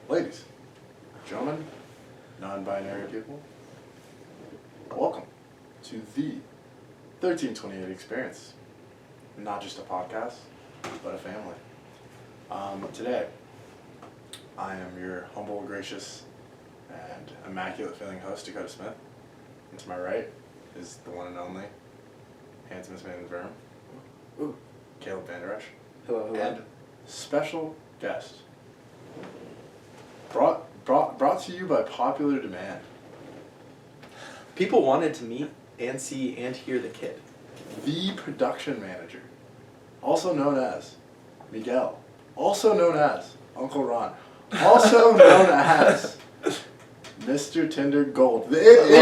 Ladies, gentlemen, non-binary people, welcome to the 1328 experience. Not just a podcast, but a family. Today, I am your humble, gracious, and immaculate-feeling host, Dakota Smith. And to my right is the one and only handsomest man in the room, Caleb Vanderesh. Hello. And special guest, brought to you by popular demand. People wanted to meet and see and hear the kid. The production manager, also known as Miguel, also known as Uncle Ron, also known as Mr. Tinder Gold. It is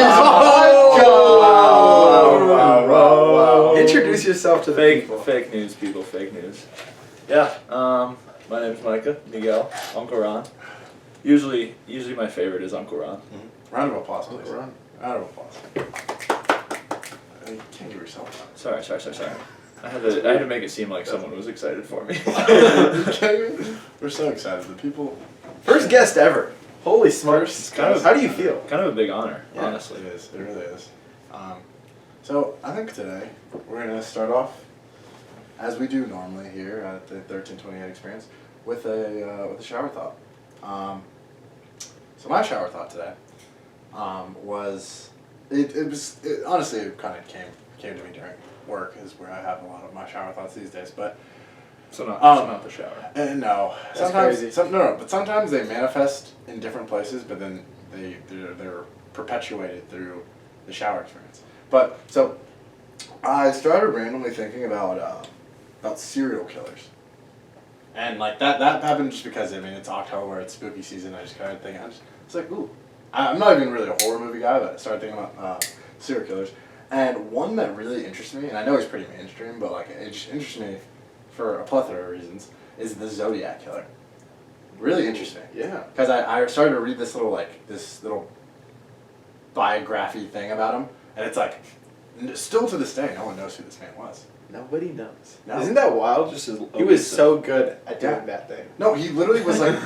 Wow. Introduce yourself to the people. Fake news, people. Fake news. Yeah. My name's Micah, Miguel, Uncle Ron. Usually my favorite is Uncle Ron. Mm-hmm. Round of applause, please. Ron. Round of applause. You can't give yourself Sorry. I had to make it seem like someone was excited for me. Are you kidding me? We're so excited. The people. First guest ever. Holy smokes. How do you feel? Kind of a big honor, Yeah, honestly. It is. It really is. So I think today we're gonna start off, as we do normally here at the 1328 Experience, with a shower thought. So my shower thought today was it honestly it kind of came to me during work, is where I have a lot of my shower thoughts these days. But So not the shower. no, That's sometimes crazy. but sometimes they manifest in different places, but then they're perpetuated through the shower experience. But so I started randomly thinking about serial killers, and like that happened just because it's October, it's spooky season. I just kind of think it's like, ooh, I'm not even really a horror movie guy, but I started thinking about serial killers, and one that really interests me, and I know he's pretty mainstream, but like it just interests me for a plethora of reasons, is the Zodiac Killer. Really interesting. Yeah. Because I started to read this little biography thing about him, and it's like, still to this day, no one knows who this man was. Nobody knows. No. Isn't that wild? He was so good at doing that thing. No, he literally was like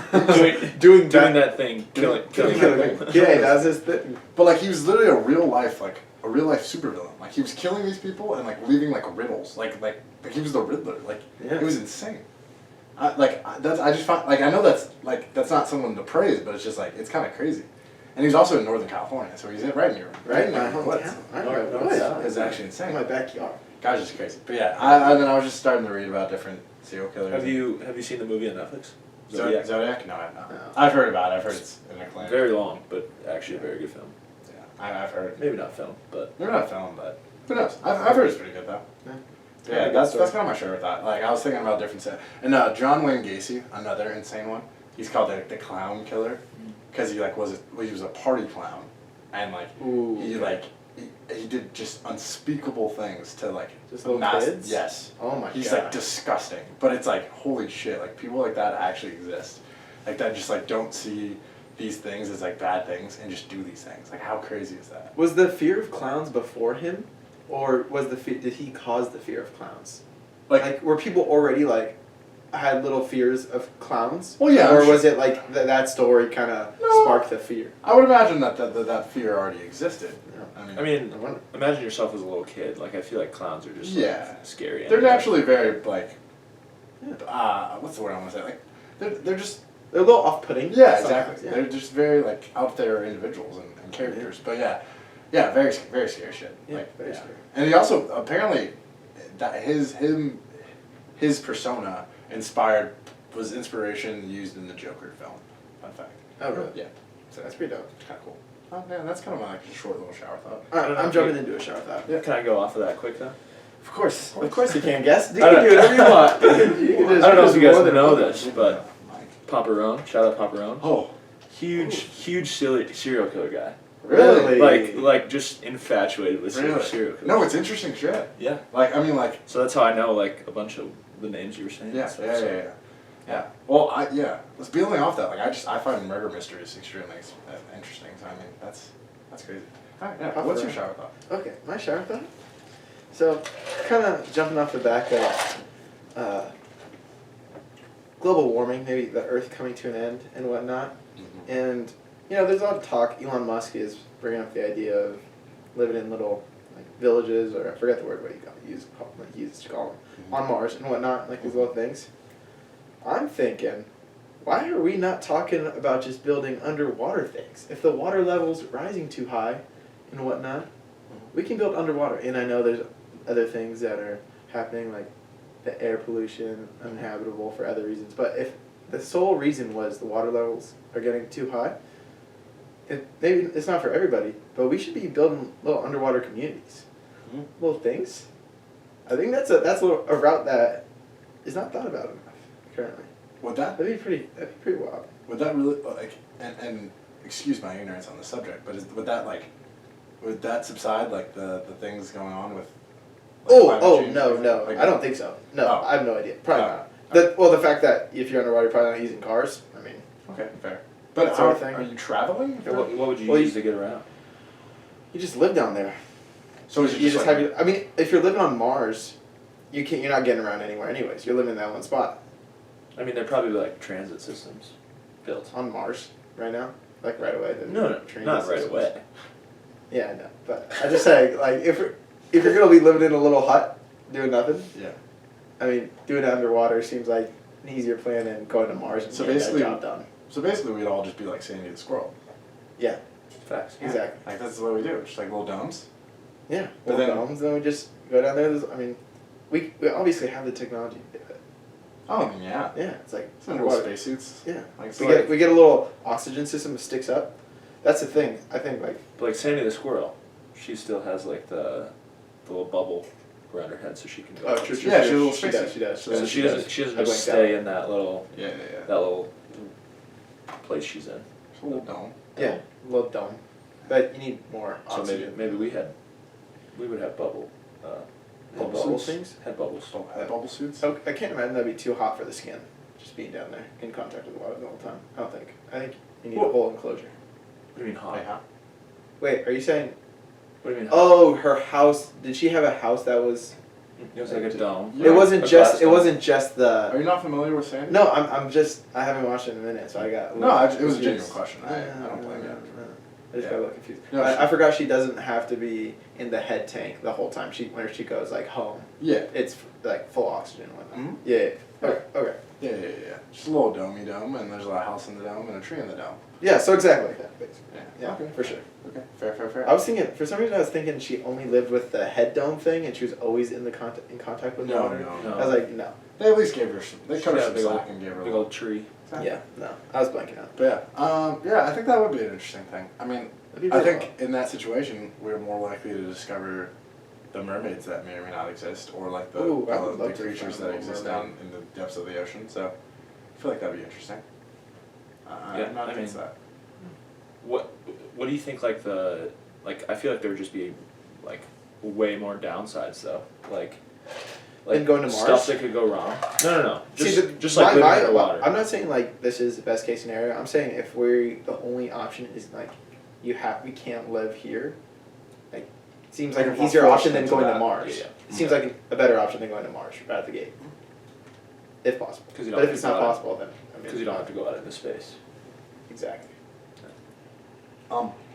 doing that thing, killing Killing people. Yeah, that's his thing. But like he was literally a real life supervillain. Like he was killing these people and like leaving like riddles. Like he was the Riddler. Like it was insane. I just find, like, I know that's not someone to praise, but it's just like it's kind of crazy. And he was also in Northern California, so he's right near Right in my woods. hometown. I North know. South. It's actually insane. In my backyard. Guy's just crazy. But yeah, then I was just starting to read about different serial killers. Have you seen the movie on Netflix? Zodiac? No, I have not. No. I've heard about it. I've heard it's an acclaimed. Very long, but actually a very good film. Yeah, I've heard. Maybe not film, but Maybe not film, but who knows? I've heard it's pretty good though. Yeah, that's kind of my show with that. Like I was thinking about different set. And John Wayne Gacy, another insane one. He's called the Clown Killer, because he was a party clown, and like he did just unspeakable things to like just little kids. Yes. Oh my god. He's like disgusting, but it's like holy shit. Like people like that actually exist, like that just like don't see these things as like bad things and just do these things. Like how crazy is that? Was the fear of clowns before him, or did he cause the fear of clowns? Like were people already like had little fears of clowns? Well, yeah. Or was it like that story kind of sparked the fear? I would imagine that fear already existed. Yeah. I mean, imagine yourself as a little kid. Like I feel like clowns are just scary. They're naturally very like, what's the word I want to say? Like they're a little off-putting. Yeah, exactly. Yeah. They're just very like out there individuals and characters. But yeah, very very scary shit. Yeah, very scary. And he also apparently that his persona was inspiration used in the Joker film. Fun fact. Oh really? Yeah. So That's pretty dope. It's kind of cool. Oh man, that's kind of my short little shower thought. I'm jumping into a shower thought. Can I go off of that quick though? Of course you can, guess. You I can do whatever you want. I don't know if you guys know this, but Papa Roane, shout out Papa Roane. Oh. Huge serial killer guy. Really? Like just infatuated with serial killers. No, it's interesting shit. Yeah. So that's how I know like a bunch of the names you were saying. Yeah. Well, let's building off that. Like I find murder mysteries extremely interesting. So I mean that's crazy. All right, yeah. What's your shower thought? Okay, my shower thought. So, kind of jumping off the back of global warming, maybe the Earth coming to an end and whatnot. Mm-hmm. And there's a lot of talk. Elon Musk is bringing up the idea of living in little villages, or I forget the word what he used to call them, on Mars and whatnot, like these little things. I'm thinking, why are we not talking about just building underwater things? If the water level's rising too high and whatnot, we can build underwater. And I know there's other things that are happening, like the air pollution, uninhabitable for other reasons. But if the sole reason was the water levels are getting too high, maybe it's not for everybody, but we should be building little underwater communities, little things. I think that's a route that is not thought about enough currently. That'd be pretty wild. Would that really and excuse my ignorance on the subject, but would that subside the things going on with? No, Like, I don't think so. No, Oh. I have no idea. Probably not. Okay. The fact that if you're underwater, you're probably not using cars. I mean, okay, fair. But That sort of thing. are you traveling? What would you Well, use to get around? you just live down there. So is it You just have your. I mean, if you're living on Mars, you're not getting around anywhere anyways. You're living in that one spot I mean, there'd probably be like transit systems built. on Mars right now, like right away. No, train not right systems. away. Yeah, I know, but I just say if you're gonna be living in a little hut doing nothing, Yeah. I mean, doing it underwater seems like an easier plan than going to Mars and So getting that basically- job done. So basically, we'd all just be like Sandy the squirrel. Yeah, Facts. exactly. Like that's what we do. Just like little domes. Yeah, But little then- domes, then we just go down there. I mean, we obviously have the technology to do it. Oh, I mean, yeah. Yeah, it's like Some little underwater. spacesuits. Yeah, Like, it's we like- get a little oxygen system that sticks up. That's the thing. I think But like Sandy the squirrel, she still has like the little bubble around her head, so she can go. Yeah, she's a little she spacesuit. does. She does. So she doesn't I just blanked stay out. in that little Yeah. place she's in. Just a little dome. Yeah, little dome. But you need more So oxygen. maybe we would have bubble. Little head bubble bubbles. things? Head bubbles. Bubble suits. So I can't imagine that'd be too hot for the skin, just being down there in contact with the water the whole time. I don't think. I think you need a whole enclosure. What do you mean hot? Hey, huh? Wait, are you saying? What do you mean hot? Oh, her house. Did she have a house that was? It was like a dome. Yeah. It wasn't A just. glass It dome. wasn't just Are the. you not familiar with Sandy? No, I'm just. I haven't watched it in a minute, so I got. No, it was a genuine question. I don't blame you. I just got a little confused. No, I forgot she doesn't have to be in the head tank the whole time. Whenever she goes like home, Yeah. it's like full oxygen and whatnot. Mhm. Yeah. Okay. Okay. Yeah. Just a little domey dome, and there's a house in the dome and a tree in the dome. Yeah. So exactly like that, basically. Yeah. Yeah. Okay. For sure. Okay. Fair. I was thinking, for some reason, I was thinking she only lived with the head dome thing, and she was always in contact with the No, water. no. I was like, no. They at least gave her some. They cut her Yeah, some big old- slack and gave her a Big little. old tree. Yeah, no. I was blanking out. But yeah, I think that would be an interesting thing. I mean, That'd be I really think in that situation, we're more likely to discover the mermaids that may or may not exist, or like the, Ooh, I would love to creatures find a that little exist mermaid. down in the depths of the ocean. So I feel like that'd be interesting. Yeah, I'm not I against mean- that. What do you think I feel like there would just be like way more downsides though. Like Than going to Mars? Stuff that could go wrong. No. Just See, just like living underwater. I'm not saying like this is the best case scenario. I'm saying if the only option is like we can't live here, like it seems like Like an if we're easier forced option than into going that. to Mars. Yeah. It seems like a better option than going to Mars right out the gate, if possible. 'Cause you don't But if have it's to not go out. possible, then I mean, Because you don't have to go out into space. Exactly.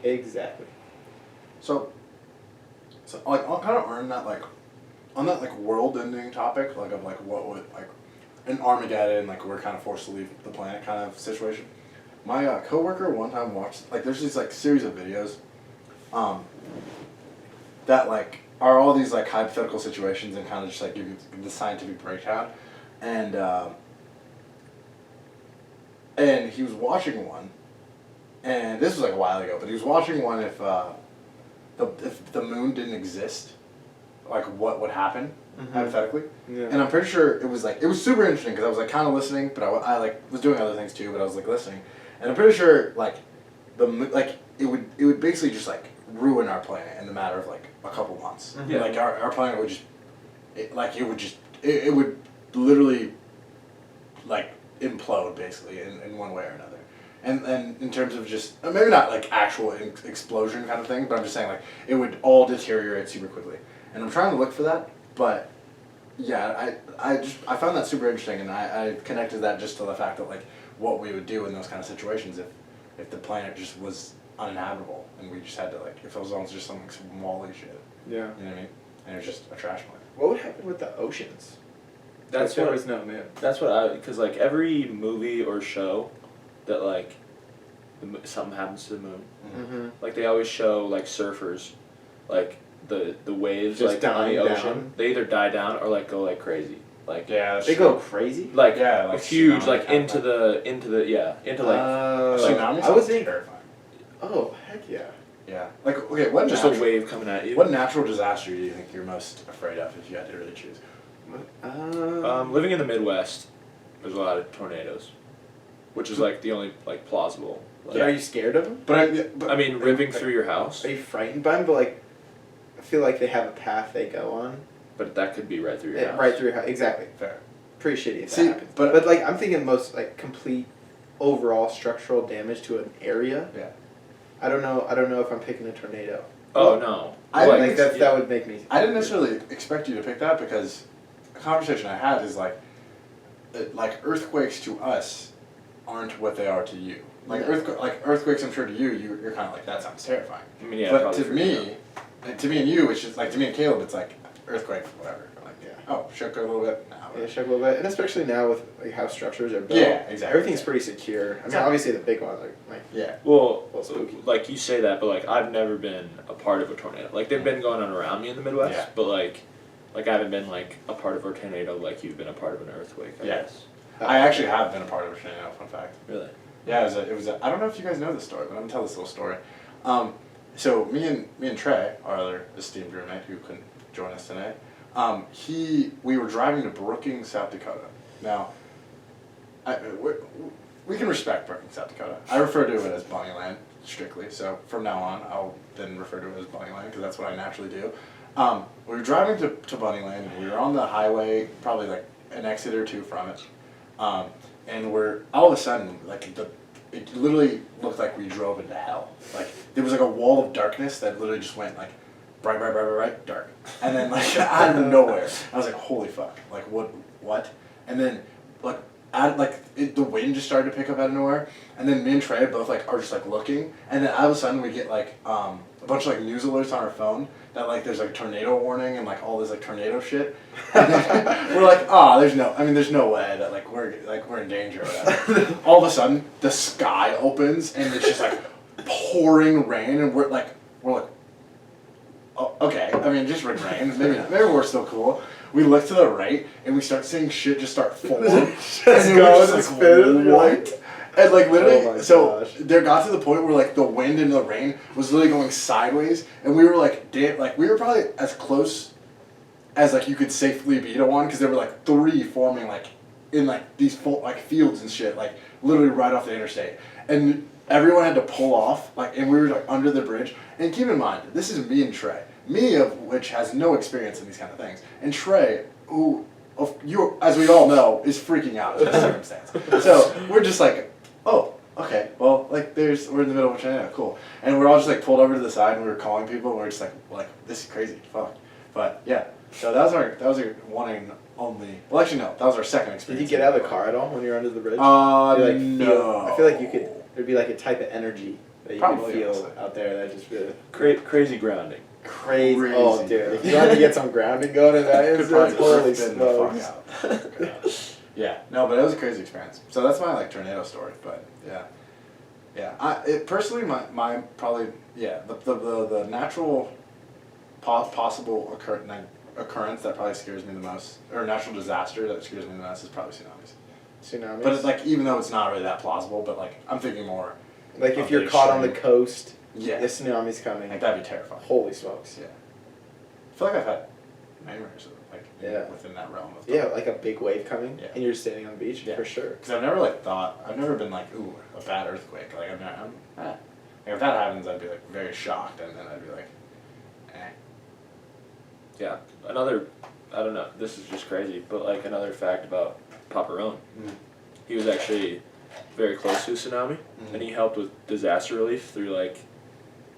Exactly. So like I'll kind of earn that like on that like world-ending topic like of like what would like an Armageddon like we're kind of forced to leave the planet kind of situation. My coworker one time watched like there's these like series of videos, that like are all these like hypothetical situations and kind of just like give you the scientific breakdown, and he was watching one, and this was like a while ago, but he was watching one if the moon didn't exist, like what would happen hypothetically. Yeah. And I'm pretty sure it was super interesting because I was like kind of listening, but I like was doing other things too, but I was like listening, and I'm pretty sure like it would basically just like ruin our planet in the matter of like a couple months. Yeah. Like our planet would just it would literally like implode basically in one way or another. And in terms of just maybe not like actual explosion kind of thing, but I'm just saying like it would all deteriorate super quickly. And I'm trying to look for that, but Yeah, I found that super interesting, and I connected that just to the fact that like what we would do in those kind of situations if the planet just was uninhabitable and we just had to like if it was just some Wall-E shit. Yeah. You know what I mean? And it was just a trash planet. What would happen with the oceans? That's if there what was no moon. That's what because like every movie or show that like something happens to the moon, Mm-hmm. like they always show like surfers, like the waves Just like on the dying ocean, down. they either die down or like go like crazy, like Yeah, that's They true. go crazy. like Yeah, like huge tsunami like kind into of the into like Tsunami I would sounds think. terrifying. Oh heck yeah. Yeah. Like okay, what just natural, a wave coming at you. what natural disaster do you think you're most afraid of if you had to really choose? Living in the Midwest, there's a lot of tornadoes, which is like the only like plausible. Like, Are you scared of them? But I mean, ripping through your house, Are you frightened by them? But like, I feel like they have a path they go on. but that could be right through your Yeah, house. right through your house. Exactly. fair. Pretty shitty if See, that happens. but- But like, I'm thinking most like complete overall structural damage to an area. Yeah. I don't know if I'm picking a tornado. Oh no! I Like, think that would make me. I didn't necessarily expect you to pick that because a conversation I had is like earthquakes to us aren't what they are to you. Like Yeah. earthquakes, I'm sure to you're kind of like that sounds terrifying. I mean, yeah, but probably to for you. me, to me and you, it's just like to me and Caleb, it's like earthquake, whatever. Like Yeah. oh, shook a little bit. Nah, Yeah, whatever. shook a little bit, and especially now with like how structures are built. Yeah, exactly. Everything's pretty secure. I mean, Yeah. obviously the big ones are like Yeah. Well, Well, spooky. like you say that, but like I've never been a part of a tornado. Like they've been going on around me in the Midwest, Yeah. but like I haven't been like a part of a tornado like you've been a part of an earthquake. I Yeah. guess. I actually have been a part of a tornado. Fun fact. Really. Yeah, it was a, I don't know if you guys know this story, but I'm gonna tell this little story. So me and Trey, our other esteemed roommate who couldn't join us today, we were driving to Brookings, South Dakota. Now, we can respect Brookings, South Dakota. I refer to it as Bunnyland strictly. So from now on, I'll then refer to it as Bunnyland because that's what I naturally do. We were driving to Bunnyland and we were on the highway, probably like an exit or two from it. And we're all of a sudden like it literally looked like we drove into hell. Like there was like a wall of darkness that literally just went like bright, dark, and then like out of nowhere, I was like, holy fuck, like what? And then the wind just started to pick up out of nowhere, and then me and Trey both like are just like looking, and then all of a sudden we get like a bunch of like news alerts on our phone that like there's like a tornado warning and like all this like tornado shit. And then we're like, there's no way that like we're in danger or whatever. All of a sudden the sky opens and it's just like pouring rain and we're like oh, okay. I mean just rain. Maybe not. Maybe we're still cool. We look to the right and we start seeing shit just start falling. And then we're just like, what? And like literally, Oh my so gosh. there got to the point where like the wind and the rain was literally going sideways, and we were like, we were probably as close as like you could safely be to one, because there were like three forming like in like these like fields and shit, like literally right off the interstate, and everyone had to pull off, like, and we were like under the bridge. And keep in mind, this is me and Trey, me of which has no experience in these kind of things, and Trey, who as we all know, is freaking out in this circumstance. So we're just like, oh, okay, well, like, we're in the middle of a tornado, cool. And we're all just, like, pulled over to the side, and we were calling people, and we were just like, this is crazy, fuck. But, yeah, so that was our one and only, well, actually, no, that was our second Did experience. you get out of the car at all when you were under the bridge? No. I feel like you could. There'd be like a type of energy that you Probably, could feel honestly. out there that just really Crazy grounding. crazy. Crazy. Oh, dude! If you wanted to get some grounding going in that Could probably instance, holy spin the smokes! fuck out. Yeah, no, but it was a crazy experience. So that's my, like, tornado story, but, yeah. Yeah, personally, my probably, yeah, the natural possible occurrence that probably scares me the most, or natural disaster that scares me the most, is probably tsunamis. Tsunamis. But it's like, even though it's not really that plausible, but like I'm thinking more. like if of you're the caught on the extreme. coast, Yeah. the tsunami's coming. Like that'd be terrifying. Holy smokes! Yeah. I feel like I've had nightmares of like Yeah. within that realm of. Yeah, like a big wave coming, Yeah. and you're just standing on the beach Yeah. for sure. Because I've never I've never been like, ooh, a bad earthquake. Like like if that happens, I'd be like very shocked, and then I'd be like, eh. Yeah. Another, I don't know, this is just crazy, but like another fact about Papa Roane. He was actually very close to a tsunami, and he helped with disaster relief through like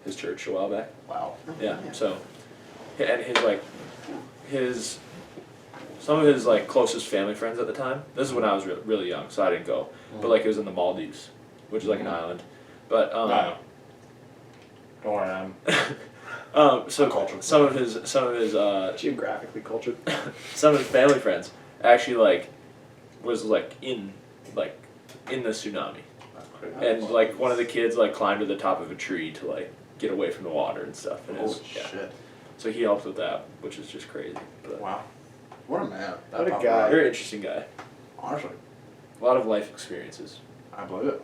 his church a while back. Wow. Yeah. Yeah. So, and his some of his like closest family friends at the time. This is when I was really young, so I didn't go. But like it was in the Maldives, which is like an island. But No. Don't worry, so cultured. some of his Geographically cultured. some of his family friends actually like was like in the tsunami, that's crazy. and like one of the kids like climbed to the top of a tree to like get away from the water and stuff. And it was, Holy shit! So he helped with that, which is just crazy. But Wow, what a man! What a Papa guy. Roane. very interesting guy. Honestly, A lot of life experiences. I believe it.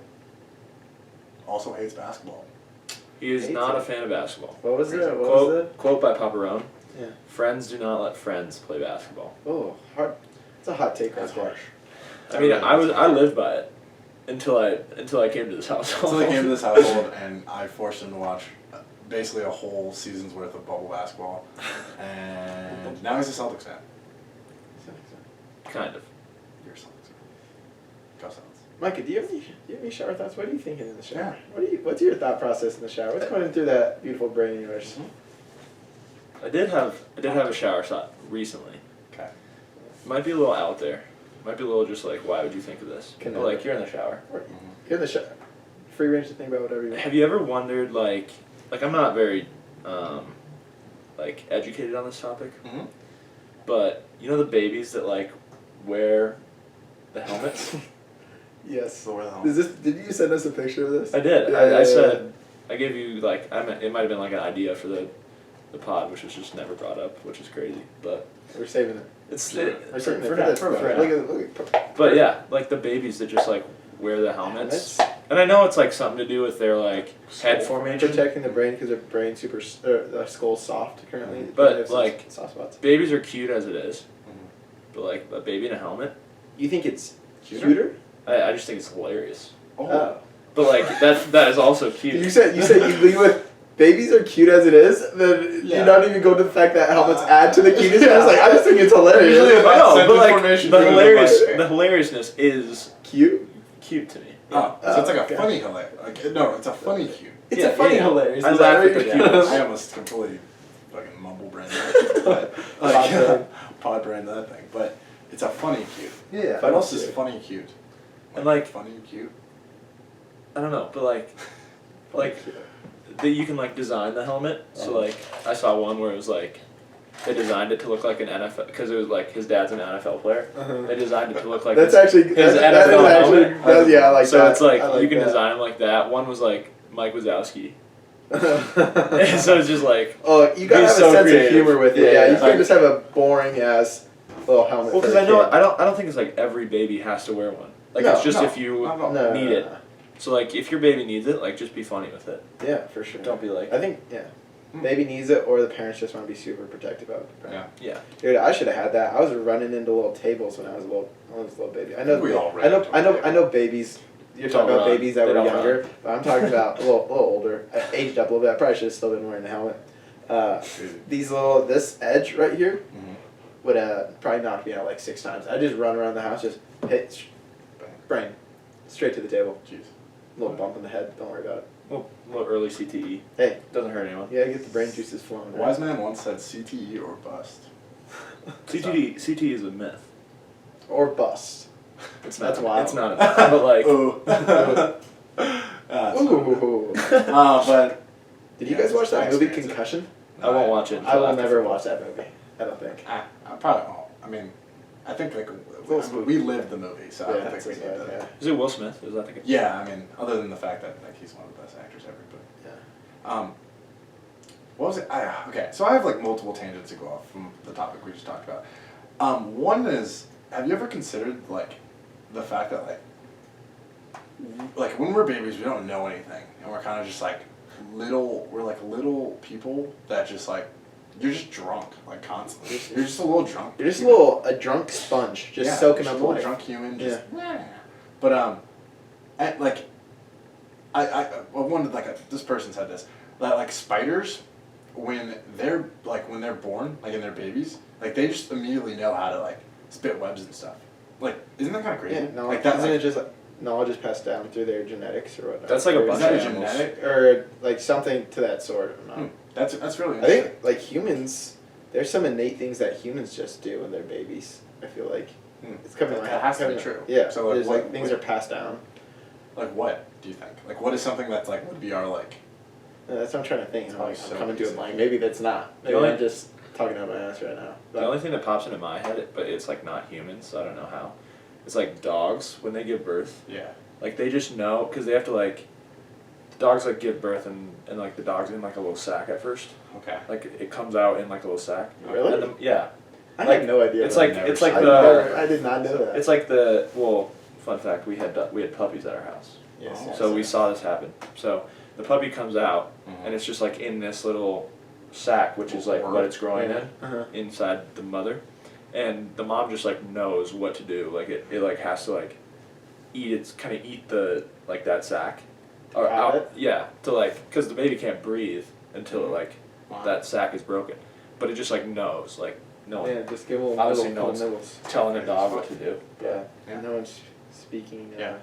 Also hates basketball. He is Hates not it. a fan of basketball. What was it? What was it? Quote by Papa Roane. Yeah. Friends do not let friends play basketball. Oh, hard. It's a hot take right That's there. harsh. I mean, I lived by it until I came to this household. Until I came to this household and I forced him to watch basically a whole season's worth of bubble basketball, and now he's a Celtics fan. Kind of. You're a Celtics fan. Go Celtics. Micah, do you have any shower thoughts? What are you thinking in the shower? Yeah. What's your thought process in the shower? What's going through that beautiful brain of yours? I did have a shower shot recently. Okay. Might be a little out there. Might be a little just like, why would you think of this? Can But like, you're in the shower. You're in the shower. Free range to think about whatever you want. Have you ever wondered like I'm not very like educated on this topic, Mm-hmm. but you know the babies that like wear the helmets? Yes. So where the hell? Did you send us a picture of this? I did. Yeah, I said I gave you like it might have been like an idea for the pod, which was just never brought up, which is crazy. But We're saving it. it's Sure. We're saving it for now. this. for now. Look at But yeah, like the babies that just like wear the helmets. And I know it's like something to do with their like head formation. protecting the brain because their brain's their skull's soft currently. But, They have some like- soft spots. Babies are cute as it is, Mhm. but like a baby in a helmet, You think it's Cuter? cuter? I just think it's hilarious. Oh. But like that is also cute. You said you lead with babies are cute as it is. Then Yeah. you don't even go to the fact that helmets add to the cuteness. I was like, I just think it's hilarious. Usually about No, but sentence like formation the driven by- hilariousness is cute. cute to me. Oh, so it's like a okay. funny hilarious. Like, no, it's a funny cute. It's Yeah, a funny yeah. hilarious. I Is laugh that at the right? cuteness. I almost completely fucking mumble brand that, but like pod brand that thing. But it's a funny cute. Yeah. What else is funny cute? And, like- funny cute. I don't know, but like that you can like design the helmet. So like I saw one where it was like they designed it to look like an NFL because it was like his dad's an NFL player. Uh-huh. They designed it to look like That's his, actually his that NFL is actually helmet. yeah, I like so that. it's like, I like you can that. design them like that. One was like Mike Wazowski. So it's just like Oh, you gotta He's have so a sense creative. of humor with it. Yeah, Yeah, yeah. you can't just have a boring ass little helmet. well, for because a I kid. don't think it's like every baby has to wear one. Like No, it's just no, if you not at all. No, need it. So like if your baby needs it, like just be funny with it. Yeah, for sure. Don't be like I think baby needs it, or the parents just want to be super protective of it. Yeah. yeah. Dude, I should have had that. I was running into little tables when I was a little baby. I know. We all I know. ran into I know. a I know babies. You're Don't talking about run. babies that They were don't younger, but I'm talking about a little older. I aged up a little bit. I probably should have still been wearing the helmet. This edge right here Mhm. would probably knock me out like 6 times. I just run around the house, just hit brain straight to the table. Jeez. Little bump in the head. Don't worry about it. Well, a little early CTE. Hey, Doesn't hurt anyone. you gotta get the brain juices flowing. A wise man once said CTE or bust. CTE is a myth. Or bust. It's That's not. wild. It's not a myth. But like Ooh. Ooh. But Did you guys watch that I movie experienced it. Concussion? I won't watch it. I will until after never football. watch that movie. I don't think. I probably won't. I mean, I think like we lived the movie, so I don't that's think we need to. yeah. Is it Will Smith? Is that the Yeah, I mean, other than the fact that like he's one of the best actors ever, but Yeah. what was it? Okay, so I have like multiple tangents to go off from the topic we just talked about. One is, have you ever considered like the fact that like when we're babies we don't know anything and we're kind of just like little people that just like you're just drunk like constantly. You're just a little drunk. You're just a drunk sponge, just Yeah, soaking just up a little life. drunk human. Just but like I wanted like this person said this that like spiders when they're born like in their babies like they just immediately know how to like spit webs and stuff. Like isn't that kind of crazy? Yeah, no, like that. isn't Like, it just like knowledge is passed down through their genetics or whatnot? That's like a Or bunch is that of a animals. genetic or like something to that sort. I'm not. that's really I interesting. think like humans, there's some innate things that humans just do when they're babies. I feel like Hmm. it's coming. That has to be true. Yeah. So, like, there's what- like things what- are passed down. Like what do you think? Like what is something that's like would be our like? That's what I'm trying to think. It's I'm, like, probably I'm so coming to easy. a blank. Maybe that's not. Maybe only- I'm just talking out my ass right now. The only thing that pops into my head, but it's like not humans, so I don't know how. It's like dogs when they give birth. Yeah. Like they just know because they have to like. The dogs like give birth and like the dog's in like a little sack at first. Okay. Like it comes out in like a little sack. Really? And yeah. I like, had no idea. It's about like never it's like seen the. I did not know that. It's like the fun fact we had puppies at our house. Yes, Oh. yes, So we yes. saw this happen. So the puppy comes out Mhm. and it's just like in this little sack, which is like what it's growing Yeah. in Uh-huh. inside the mother, and the mom just like knows what to do. Like it like has to like eat the like that sack, or Have out it? yeah to like because the baby can't breathe until like Wow. that sack is broken, but it just like knows like no one Yeah, just give a little Obviously nibble, no couple one's- nibbles. telling a dog what to do. Yeah. Yeah. And no one's speaking. Yeah.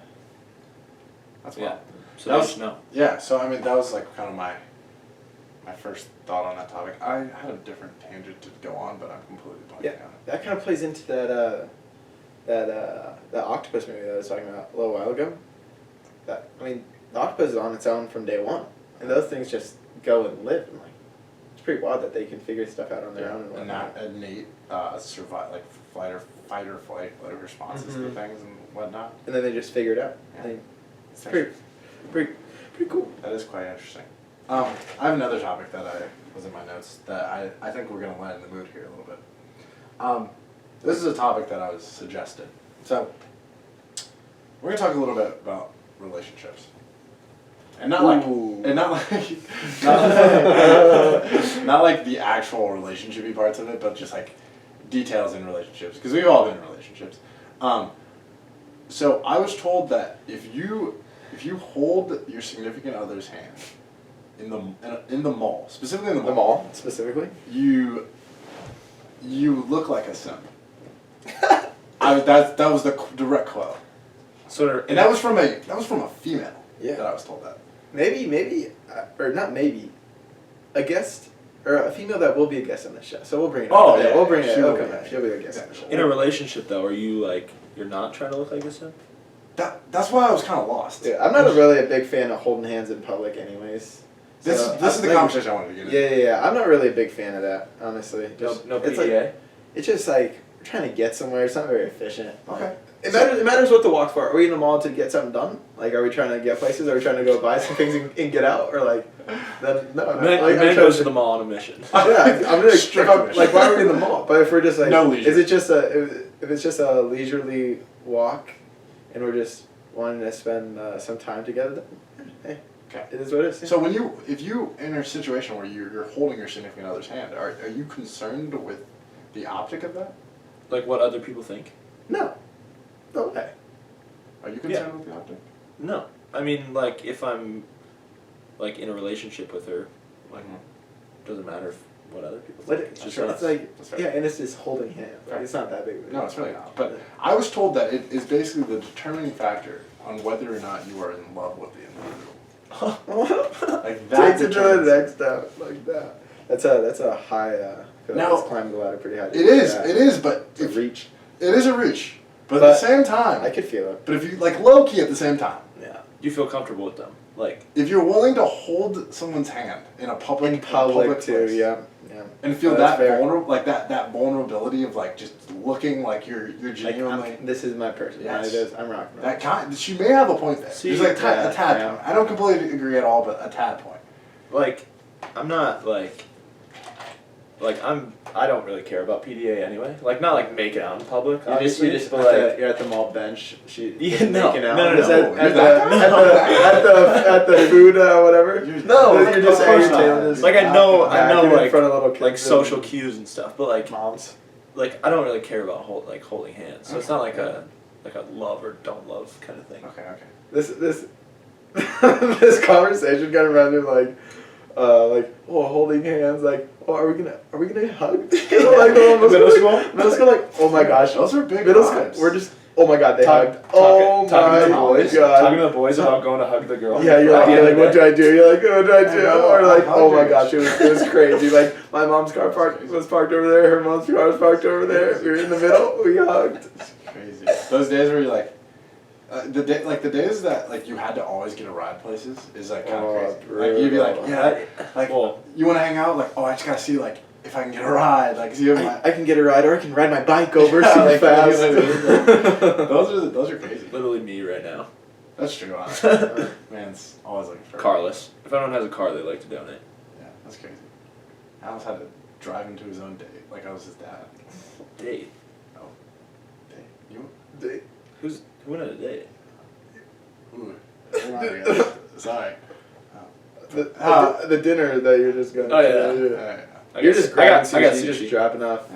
That's Yeah. wild. So That they was- just know. Yeah. So I mean, that was like kind of my first thought on that topic. I had a different tangent to go on, but I'm completely blanking Yeah. on it. That kind of plays into that octopus movie that I was talking about a little while ago. The octopus is on its own from day one, and those things just go and live. And like, it's pretty wild that they can figure stuff out on their own and And whatnot. that innate survive fight or flight responses to Mhm. things and whatnot. And then they just figure it out. Yeah. I think it's pretty cool. That is quite interesting. I have another topic that was in my notes that I think we're gonna lighten the mood here a little bit. This is a topic that I was suggested. So we're gonna talk a little bit about relationships, and not like Ooh. and not like not like the actual relationshipy parts of it, but just like details in relationships because we've all been in relationships. So I was told that if you hold your significant other's hand in the mall, specifically in the The mall, mall, specifically. you look like a simp. That was the direct quote, So and that was from a female. Yeah. That I was told that. Maybe, or not maybe, a guest, or a female that will be a guest on the show. So we'll bring it Oh, up. yeah, We'll bring it she up. will Okay, be. she'll be a guest on the Yeah. show. in a relationship though, are you like you're not trying to look like a simp? That's why I was kind of lost. Yeah, I'm not really a big fan of holding hands in public anyways. This So, is the like, conversation I wanted to get into. Yeah. I'm not really a big fan of that, honestly. No, Just- no it's PDA. like, it's just like, we're trying to get somewhere. It's not very efficient. Like, Okay. It matters what the walk's for. Are we in the mall to get something done? Like, are we trying to get places? Are we trying to go buy some things and get out? Or like, then no. Man, like, I'm man trying goes to- to the mall on a mission. Yeah, I'm gonna Strict mission. like, why are we in the mall? But if we're just like, No leisure. is it just if it's just a leisurely walk, and we're just wanting to spend some time together, then, hey, Okay. it is what it is. So if you in a situation where you're holding your significant other's hand, are you concerned with the optic of that? Like what other people think? no way. Are you concerned with the optic? No, I mean like if I'm like in a relationship with her, like doesn't matter what other people But think. It's just it's us. like That's fair. yeah, and it's just holding hands. Like, Right. it's not that big of a No, it's really not. But I was told that it is basically the determining factor on whether or not you are in love with the individual. Like that Takes it to the determines- next step like that. That's a high. I feel like Now, it's climbing the ladder pretty high. It is, but It's a if, reach. it is a reach. But at But the same time, I could feel it. but if you like low key at the same time, Yeah. Do you feel comfortable with them? Like if you're willing to hold someone's hand in a public In public too. place, Yeah. and feel That's that fair. vulnerable, like that vulnerability of like just looking like you're Like, genuinely this is my person. Yes. I'm rocking. that kind. She may have a point there. See, There's like yeah, a tad yeah. point. I don't completely agree at all, but a tad point. like I'm not like I don't really care about PDA anyway. Like not like make it out in public, obviously. But like you're at the mall bench. She Yeah, just no, making out. no, no, Just no. At, You're at, that the, guy. at the food whatever. No, you're just of course your not. tail just like I know acting in like front of little kids like and social cues and stuff, but like moms. like I don't really care about holding hands. So it's not like a love or don't love kind of thing. Okay. This this conversation kind of reminded me of like holding hands like are we gonna hug? Like, Middle school? Middle school like oh my gosh Those are big middle school vibes. we're just Oh my god, they Talk- hugged. Oh my talking god. to the boys about going to hug the girl. Yeah, you're like, what do I do? You're like, what do I do? know, Or like, I oh my hugged her. gosh, it was crazy. Like, my mom's car was parked over there, her mom's car was parked over there. We were in the middle, we hugged. It's crazy. Those days where you're like, the days that like you had to always get a ride places is like kind of crazy. Like you'd be like, yeah, like you want to hang out, like I just gotta see like if I can get a ride, like see if I can get a ride, or I can ride my bike over super like, fast. those are crazy. Literally me right now. That's true. Honestly. Man's always looking for Carless. If anyone has a car, they like to donate. Yeah, that's crazy. I almost had to drive him to his own date, like I was his dad. Date. You? Who went on a date? Ooh, hold on, guys. Sorry. The dinner that you're just going Oh, to. yeah. You're just grabbing I got sushi, you're just dropping off.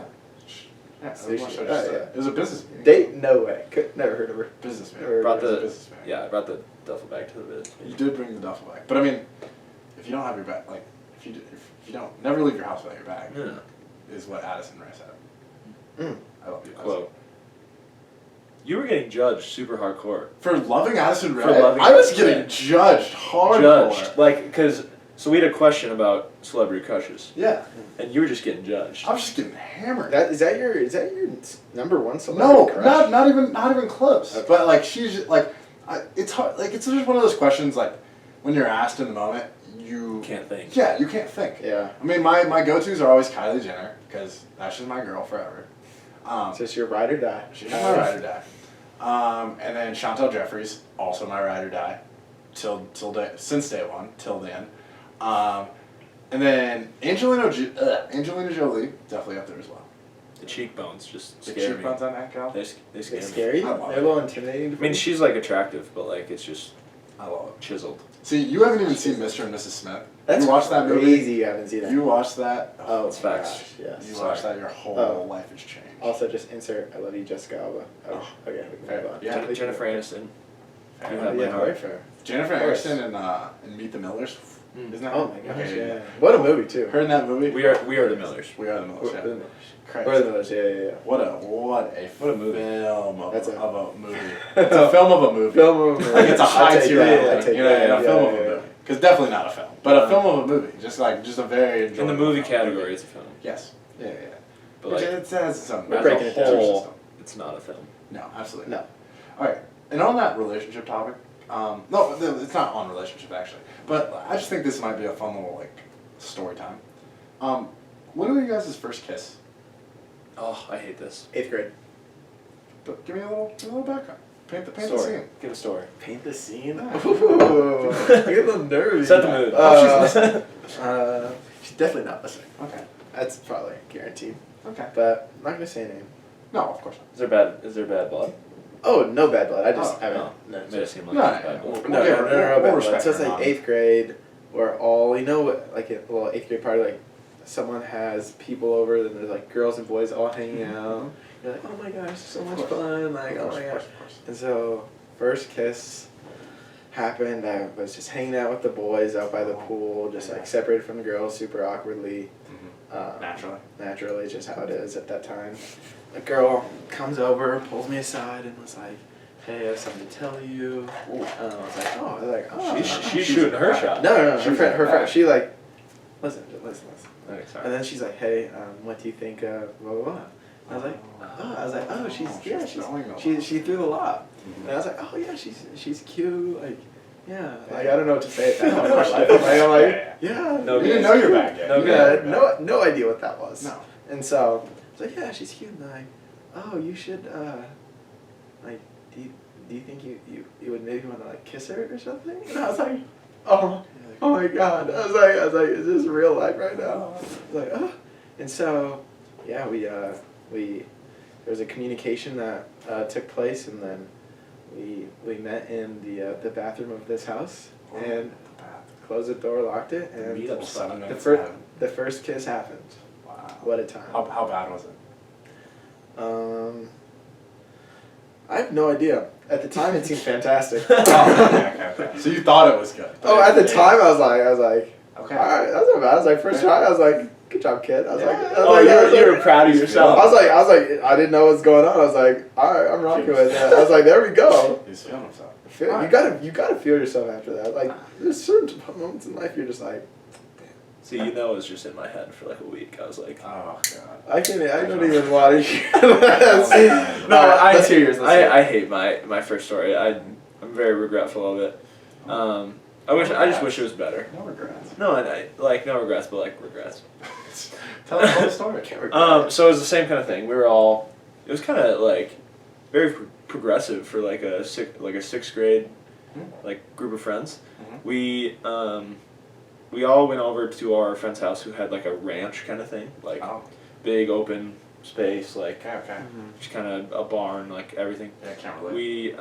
Yeah, Sushi. it was a business meeting. Date? No way. Never heard of her. Business Never meeting. heard Brought of her. Business meeting. Yeah, I brought the duffel bag to the bed. You did bring the duffel bag, but I mean, if you don't have your bag, like if you don't never leave your house without your bag, is what Addison Ray said. Mm. I love you. Quote. You were getting judged super hardcore. For loving Addison Ray, For loving I was Addison getting Rae. judged hardcore. Judged. Like, because, so we had a question about celebrity crushes, Yeah, and you were just getting judged. I was just getting hammered. Is that your number one celebrity No, crush? not even close. Okay. But like she's just, like, it's hard. Like it's just one of those questions. Like when you're asked in the moment, you Can't think. Yeah, you can't think. Yeah. I mean, my go-tos are always Kylie Jenner because that's just my girl forever. It's just your ride or die. She's my ride or die. And then Chantel Jeffries, also my ride or die, since day one till then. And then Angelina Jolie, definitely up there as well. The cheekbones just The scare me. cheekbones on that gal. They They're scare me. scary. I They're love a it. little intimidating. I mean, she's like attractive, but like it's just I love it. chiseled. See, you haven't even seen Mr. and Mrs. Smith. That's you watched that movie? crazy. You haven't seen that. You watched that? Oh, It's facts. gosh, yes. You Sorry. watched that, your whole Oh. life has changed. Also, just insert I love you, Jessica Alba. Oh, okay. We can Fair. move on. Yeah. Jennifer Aniston. Fair. You have my Yeah, heart. very fair. Jennifer Of course. Aniston and Meet the Millers. Isn't that Oh my gosh, okay, yeah. What a movie too. Her in that movie? We are the Millers. We are the Millers, We're yeah. the Millers. Christ. We're the Millers, yeah. What a movie. film of, That's of a movie. It's a film of a movie. Film of a movie. Like it's a high tier that, I movie. take You know, that, in a yeah, film yeah, of a yeah. movie. Because definitely not a film, but a film of a movie. Just a very enjoyable In the movie film. category, it's a film. Yes. Yeah. But like, It has some. We're as breaking a it down. whole whole, it's not a film. No, absolutely. No. All right, and on that relationship topic, no, it's not on relationship actually, but I just think this might be a fun little like story time. When were you guys' first kiss? Oh, I hate this. 8th grade. But give me a little background. Paint the Story. scene. Give a story. Paint the scene. Yeah. Ooh, I get a little nervous. Set the mood. She's definitely not listening. Okay. That's probably guaranteed. Okay. But I'm not gonna say a name. No, of course not. Is there bad blood? Oh, no bad blood. I just Oh, haven't. No. No, Made it seem like No, bad no, blood. no. No, We'll bad blood. respect So it's her, like Mom. 8th grade, we're all, like a little 8th grade party, like someone has people over, then there's like girls and boys all hanging out. You're like, oh my gosh, so much fun, like, oh my gosh. Of course. And so, first kiss happened, I was just hanging out with the boys out by the pool, just like separated from the girls super awkwardly. Naturally, just how it is at that time. A girl comes over, pulls me aside, and was like, "Hey, I have something to tell you." I was like, "Oh." She's shooting her shot. No, She was her like, friend. She like, listen. Okay, sorry. And then she's like, "Hey, what do you think of blah blah blah?" And I was like, "Oh, she threw the lob." And I was like, "Oh yeah, she's cute, like." Yeah, like I don't know what to say at that point. I'm like, yeah. No You didn't know your back yet. No You good. didn't know your back. No idea what that was. No. And so I was like, yeah, she's cute. And like, oh, you should, like, do you think you would maybe want to like kiss her or something? And I was like, oh my god. I was like, is this real life right now? I was like, oh. And so, yeah, there was a communication that took place, and then we met in the bathroom of this house and closed the door, locked it, and Meet up 7 minutes. the first kiss happened. Wow. What a time. How bad was it? I have no idea. At the time, it seemed fantastic. Okay. So you thought it was good. Oh, at the time, I was like, Okay. All right, that's not bad. I was like, first try. I was like, good job, kid. I was like, you were proud of yourself. I was like, I didn't know what was going on. I was like, all right, I'm rocking with it. I was like, there we go. He's feeling himself. You gotta feel yourself after that. Like, there's certain moments in life you're just like, See, it was just in my head for like a week. I was like, oh god. I don't even want to hear this. no, Let's hear yours. I hate my first story. I'm very regretful of it. I just wish it was better. No regrets. No, I like no regrets, but like regrets. Tell us the whole story. So it was the same kind of thing. We were all. It was kind of like very progressive for like a sixth grade like group of friends. Mm-hmm. We all went over to our friend's house who had like a ranch kind of thing, like big open space, like Okay. just kind of a barn, like everything. Yeah, I can't relate.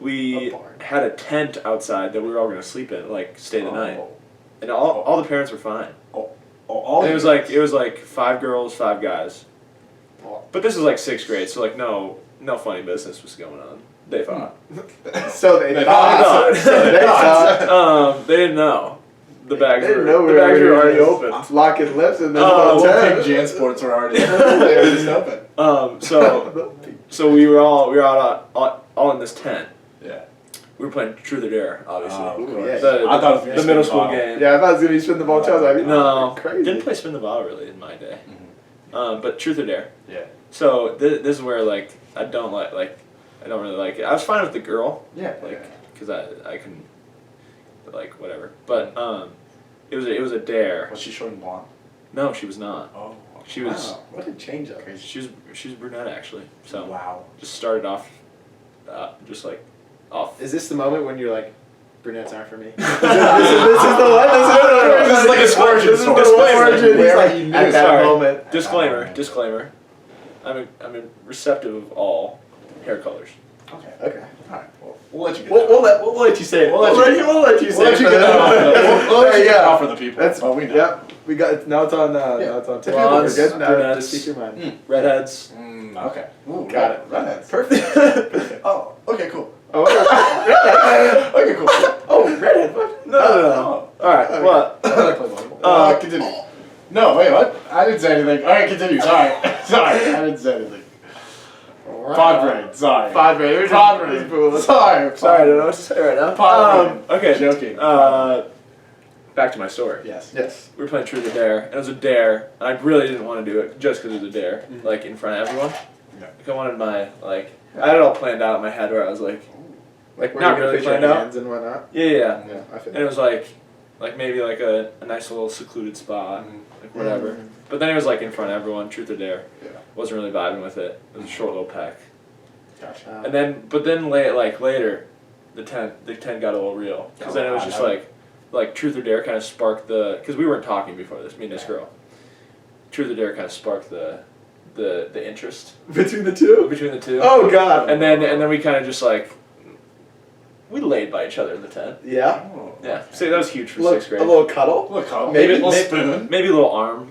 We had a tent outside that we were all gonna sleep in, like stay the night, and all the parents were fine. And it was like 5 girls, 5 guys. But this was like 6th grade, so like no funny business was going on. They thought. So they thought. They didn't know. The bags They didn't were know the bags were already open. Locking lips and then Pink Jansports were already just open. So we were all in this tent. Yeah. We were playing Truth or Dare, obviously. Of course. I thought it was gonna be the middle spin school bottle. game. Yeah, I thought it was gonna be spin the ball too. I was like, No, crazy. didn't play spin the bottle really in my day. But Truth or Dare. Yeah. So this is where like I don't really like it. I was fine with the girl. Yeah. Because I can, like whatever. But it was a dare. Was she short and blonde? No, she was not. Oh. She was. Wow, what a change up. She was brunette actually. So Wow. just started off, just like off. Is this the moment when you're like, brunettes aren't for me? This is the one. This is like a origin This is story. the origin. He's Where like, he knew. at that Sorry. moment. Disclaimer. I'm receptive of all hair colors. Okay. All right. Well, we'll let you get We'll let you say it. We'll let you say it. We'll let you get off for the people. That's we know. Yep. We got now. It's on. Now it's on. Blondes, We're good. Now brunettes. just speak your mind. Redheads. Okay. Ooh, Got it. Redheads. Perfect. Oh. Okay. Cool. Oh, Okay. Cool. oh, redhead. What? No. All right. Okay. What? I play volleyball. Continue. No. Wait. What? I didn't say anything. All right. Continue. Sorry. I didn't say anything. 5th grade. Sorry. 5th grade. Sorry. Sorry, I don't know what to say right now. Okay. Joking. Back to my story. Yes. We were playing Truth or Dare, and it was a dare, and I really didn't want to do it just because it was a dare, like in front of everyone. Yeah. Like I wanted I had it all planned out in my head where I was like Like where not you really put your planned out. hands and whatnot. Yeah. Yeah, I feel. And it was like maybe like a nice little secluded spot, like whatever. Mm. But then it was like in front of everyone, Truth or Dare. Yeah. Wasn't really vibing with it. It was a short little pack. Gotcha. And then, later, the tent got a little real. Because then it was just like Truth or Dare kind of sparked because we weren't talking before this, me and this girl. Truth or Dare kind of sparked the interest Between the two. between the two. Oh God. And then we kind of just we laid by each other in the tent. Yeah. Oh, Yeah. okay. See, that was huge for Look, 6th grade. a little cuddle Look, Maybe- maybe a little maybe- spoon. Maybe a little arm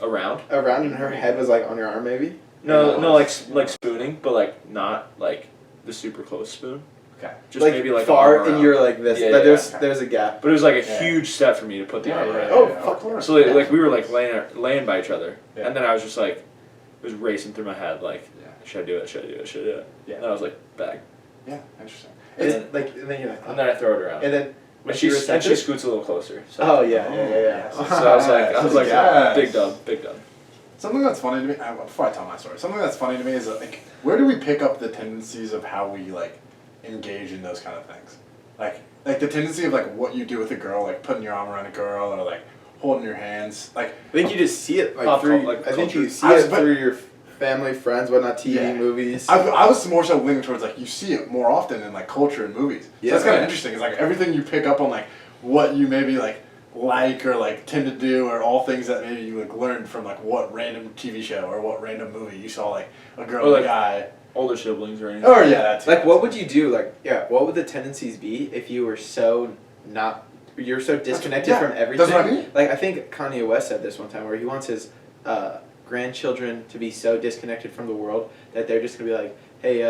around. around, and her head was like on your arm, maybe. No, No, like spooning, but like not like the super close spoon. Okay. Just like maybe like far, arm and around. you're like this. Yeah, but yeah. there's a gap. But it was like a Yeah. huge step for me to put the arm around. Oh, yeah, fuck. of course. So like we were like laying by each other, Yeah. and then I was just like, it was racing through my head like, Yeah. should I do it? Should I do it? Should I do it? Yeah. And I was like, bag. Yeah. Interesting. And And then you're like, And then I throw it around. and then And she she receptive? scoots a little closer. So. Oh yeah. Yes. So I was like, Yes. big dub. Something that's funny to me, before I tell my story, something that's funny to me is that, like, where do we pick up the tendencies of how we, like, engage in those kind of things? Like the tendency of, like, what you do with a girl, like, putting your arm around a girl, or, like, holding your hands, like... I think you just see it Pop through. cult- like I think you culture. see it through your family, friends, whatnot, TV, Yeah. movies. I was more so leaning towards, like, you see it more often in, like, culture and movies. So Yeah, that's kind of right. interesting. It's, like, everything you pick up on, like, what you maybe, like or, like, tend to do, or all things that maybe you, like, learned from, like, what random TV show or what random movie you saw, like, a girl Or, and a like, guy. Older siblings or anything. Oh, yeah, that's Like, what would you do? Like, yeah, what would the tendencies be if you were you're so disconnected yeah, from everything? that's what I mean. Like, I think Kanye West said this one time where he wants his grandchildren to be so disconnected from the world that they're just gonna be like, hey,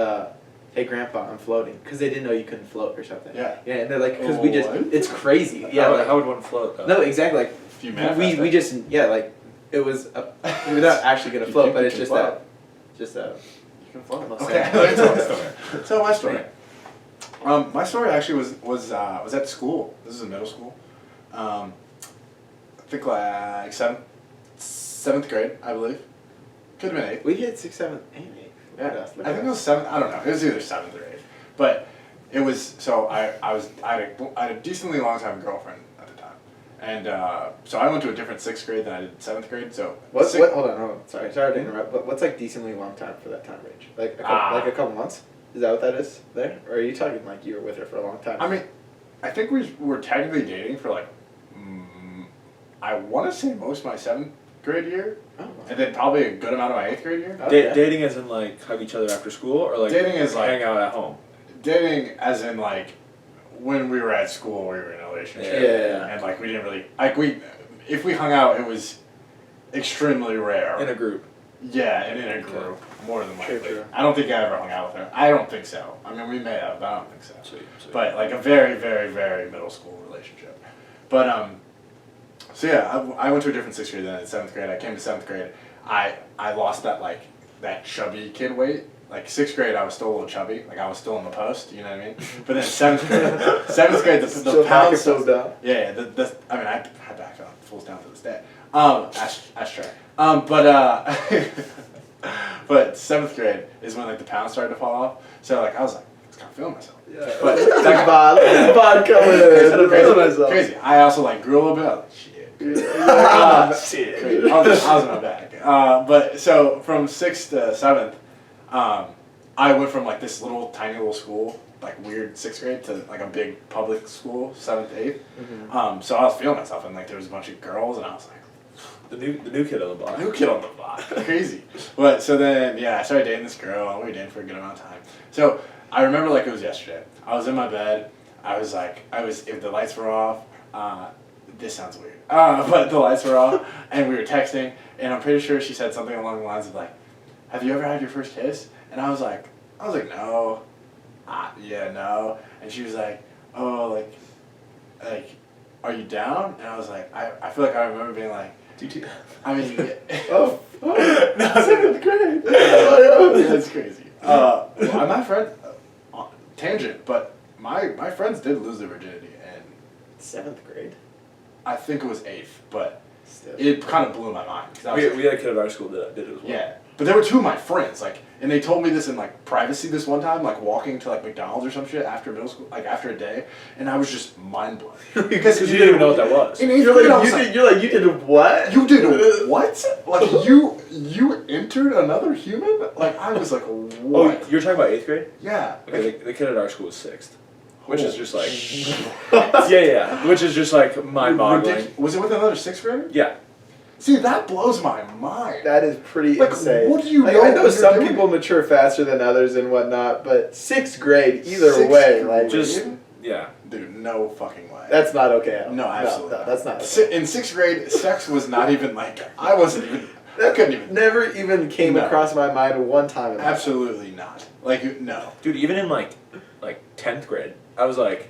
"Hey, Grandpa, I'm floating," because they didn't know you couldn't float or something. Yeah. Yeah, and they're like, because What? it's crazy. Yeah, like, how would one float though? no, exactly. Like, If you manifest we it. just like it was you're not actually gonna You float, can- but you it's can just float. just You can float. I'll Okay, say. tell my story. Tell my story. My story actually was at school. This is in middle school. I think like seventh grade, I believe. Could have been eighth. we hit 6, 7, and 8. Yeah, I think it was seventh. I don't know. It was either seventh or eighth. But it was so I had a decently long time girlfriend at the time, and so I went to a different sixth grade than I did seventh grade. So What? Hold on. Sorry to interrupt. But what's like decently long time for that time range? Like a couple months? Is that what that is there? Or are you talking like you were with her for a long time? I mean, I think we were technically dating for like, I want to say most of my seventh grade year, and then probably a good amount of my eighth grade year. Okay. Dating as in like hug each other after school, or like Dating is like- hang out at home. Dating as in like, when we were at school, we were in a relationship. Yeah. And like we didn't really, like if we hung out, it was extremely rare. In a group. Yeah, and in a group, more than likely. True. I don't think I ever hung out with her. I don't think so. I mean, we may have, but I don't think so. Sweet. But like a very, very, very middle school relationship. But so yeah, I went to a different sixth grade than in seventh grade. I came to seventh grade. I lost that chubby kid weight. Like sixth grade, I was still a little chubby. Like I was still in the post. You know what I mean? But then seventh grade, the pound still down. Yeah, I mean, I back up, fulls down to this day. Ashtray. But seventh grade is when like the pounds started to fall off. So like I was like, I was kind of feeling myself. Yeah. But Bod coming in. crazy. I also like grew a little bit. I was like, shit. Crazy. I was in my bag. But so from sixth to seventh, I went from like this little tiny little school, like weird sixth grade, to like a big public school, seventh, eighth. So I was feeling myself, and like there was a bunch of girls, and I was like, the new kid on the block. new kid on the block, crazy. But so then, yeah, I started dating this girl, and we were dating for a good amount of time. So I remember like it was yesterday. I was in my bed. If the lights were off. This sounds weird. But the lights were off, and we were texting, and I'm pretty sure she said something along the lines of like, "Have you ever had your first kiss?" And I was like, "No." Yeah, no. And she was like, "Oh, like, are you down?" And I was like, I feel like I remember being like, I mean, Oh, no, seventh grade. that's crazy. My friend, tangent, but my friends did lose their virginity, and 7th grade. I think it was 8th, but Still. it kind of blew my mind. 'Cause I was We had a kid at our school that did it as well. yeah, but there were two of my friends, like, and they told me this in like privacy this one time, like walking to like McDonald's or some shit after middle school, like after a day, and I was just mind blown Because you didn't even know what that was. In 8th You're grade, I like, was you did what? You did what? Like you entered another human? Like I was like, Oh, what? you're talking about 8th grade? Yeah. Okay, the kid at our school was 6th. Which is just like, Ridic- yeah, which is just like mind-boggling. Was it with another 6th grader? Yeah. See, that blows my mind. That is pretty Like, insane. what do you like, know I when know you're some doing people it? mature faster than others and whatnot, but 6th grade, either Sixth way, grade? like Just, yeah. Dude, no fucking way. that's not okay. At all. No, absolutely. No, that's not. Okay. In 6th grade, sex was not even like I wasn't even. I couldn't even. Never even came No. across my mind one time. In my life. Absolutely not. Like no. Dude, even in like 10th grade, I was like,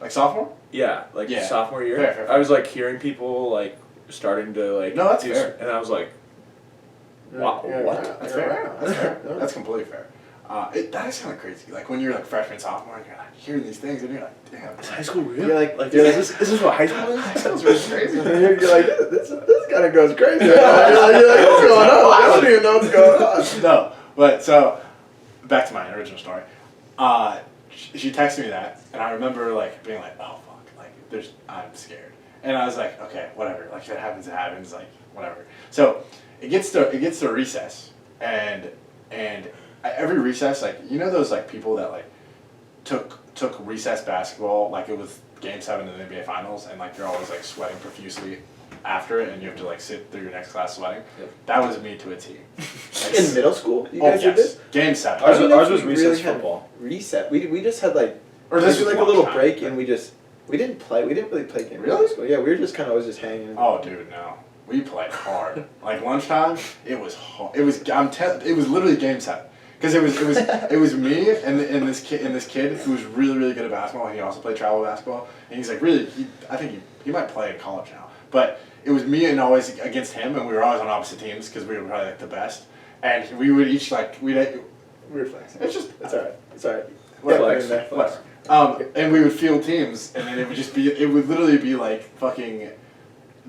Like sophomore? yeah, Yeah. sophomore year. Fair. I was like hearing people like starting to like. No, that's do fair. and I was like, wow, what? That's fair. That's fair. That's completely fair. That is kind of crazy. Like when you're like freshman, sophomore, and you're like hearing these things, and you're like, damn. Is high school real? You're like, is this what high school That is? sounds really crazy. You're like, this kind of goes crazy. You're like, what's going on? I don't even know what's going on. No, but so back to my original story. She texted me that, and I remember like being like, oh fuck, like I'm scared, and I was like, okay, whatever, like if it happens, it happens, like whatever. So it gets to recess, and every recess, like you know those like people that like took recess basketball like it was Game 7 in the NBA Finals, and like you're always like sweating profusely after it, and you have to like sit through your next class sweating. Yep. That was me to a T. Like, In middle school, you oh, guys did yes. this? Game 7. Ours I don't know was if we recess really had football. Reset. We just had like Or this like was a long little time. break, and we didn't play. We didn't really play games. Really? In school. Yeah, we were just kind of always just hanging. Oh, dude, no. We played hard. Like lunchtime, it was hard. It was literally Game 7. Because it was me and this kid who was really really good at basketball, and he also played travel basketball, and he's like really I think he might play in college now, but it was me and always against him, and we were always on opposite teams because we were probably like the best, and we would each like weird flex. it's just It's alright. It's alright. Flex. And we would field teams, and then it would literally be like fucking